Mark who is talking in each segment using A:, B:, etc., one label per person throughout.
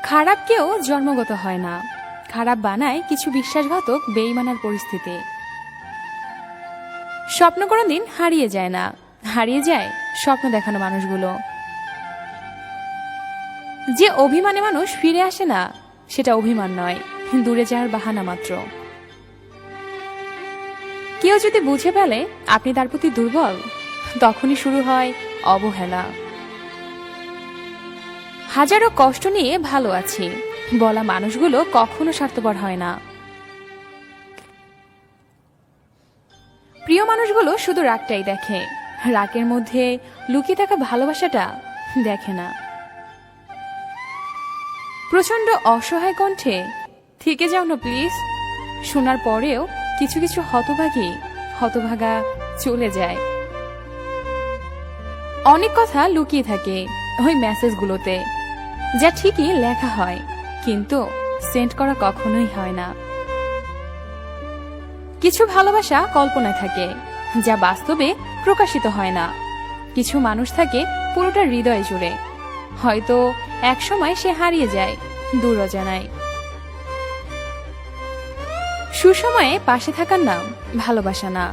A: খারাপ কেউ জন্মগত হয় না, খারাপ বানায় কিছু বিশ্বাসঘাতক বেঈমানের পরিস্থিতি। স্বপ্ন কোনোদিন হারিয়ে যায় না, হারিয়ে যায় স্বপ্ন দেখানো মানুষগুলো। যে অভিমানে মানুষ ফিরে আসে না, সেটা অভিমান নয়, দূরে যাওয়ার বাহানা মাত্র। কেউ যদি বুঝে ফেলে আপনি তার প্রতি দুর্বল, তখনই শুরু হয় অবহেলা। হাজারো কষ্ট নিয়ে ভালো আছি বলা মানুষগুলো কখনো স্বার্থপর হয় না। প্রিয় মানুষগুলো শুধু রাগটাই দেখে, রাগের মধ্যে লুকিয়ে থাকা ভালোবাসাটা দেখে না। প্রচন্ড অসহায় কণ্ঠে থেকে যাও না প্লিজ শোনার পরেও কিছু কিছু হতভাগা চলে যায়। অনেক কথা লুকিয়ে থাকে ওই মেসেজগুলোতে, যা ঠিকই লেখা হয় কিন্তু সেন্ড করা কখনোই হয় না। কিছু ভালোবাসা কল্পনায় থাকে, যা বাস্তবে প্রকাশিত হয় না। কিছু মানুষ থাকে পুরোটা হৃদয় জুড়ে, হয়তো একসময় সে হারিয়ে যায় দূর অজানায়। সুসময়ে পাশে থাকার নাম ভালোবাসা না,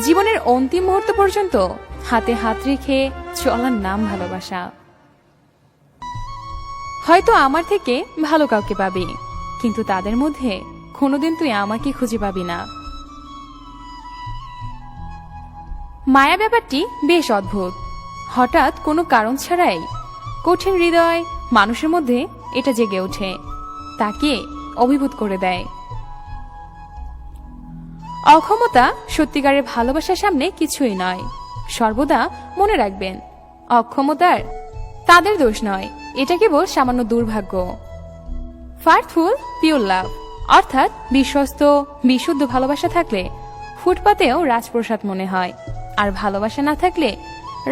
A: জীবনের অন্তিম মুহূর্ত পর্যন্ত হাতে হাত রেখে চলার নাম ভালোবাসা। হয়তো আমার থেকে ভালো কাউকে পাবি, কিন্তু তাদের মধ্যে কোনোদিন তুই আমাকে খুঁজে পাবি না। মায়া ব্যাপারটি বেশ অদ্ভুত, হঠাৎ কোনো কারণ ছাড়াই কঠিন হৃদয় মানুষের মধ্যে এটা জেগে ওঠে, তাকে অভিভূত করে দেয়। অক্ষমতা সত্যিকারের ভালোবাসার সামনে কিছুই নয়। সর্বদা মনে রাখবেন, অক্ষমতার তাদের দোষ নয়, এটা কেবল সামান্য দুর্ভাগ্য। ফার্থফুল পিওর লাভ অর্থাৎ বিশ্বস্ত বিশুদ্ধ ভালোবাসা থাকলে ফুটপাতেও রাজপ্রাসাদ মনে হয়, আর ভালোবাসা না থাকলে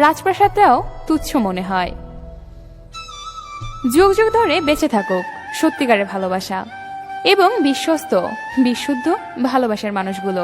A: রাজপ্রাসাদটাও তুচ্ছ মনে হয়। যুগ যুগ ধরে বেঁচে থাকুক সত্যিকারের ভালোবাসা এবং বিশ্বস্ত বিশুদ্ধ ভালোবাসার মানুষগুলো।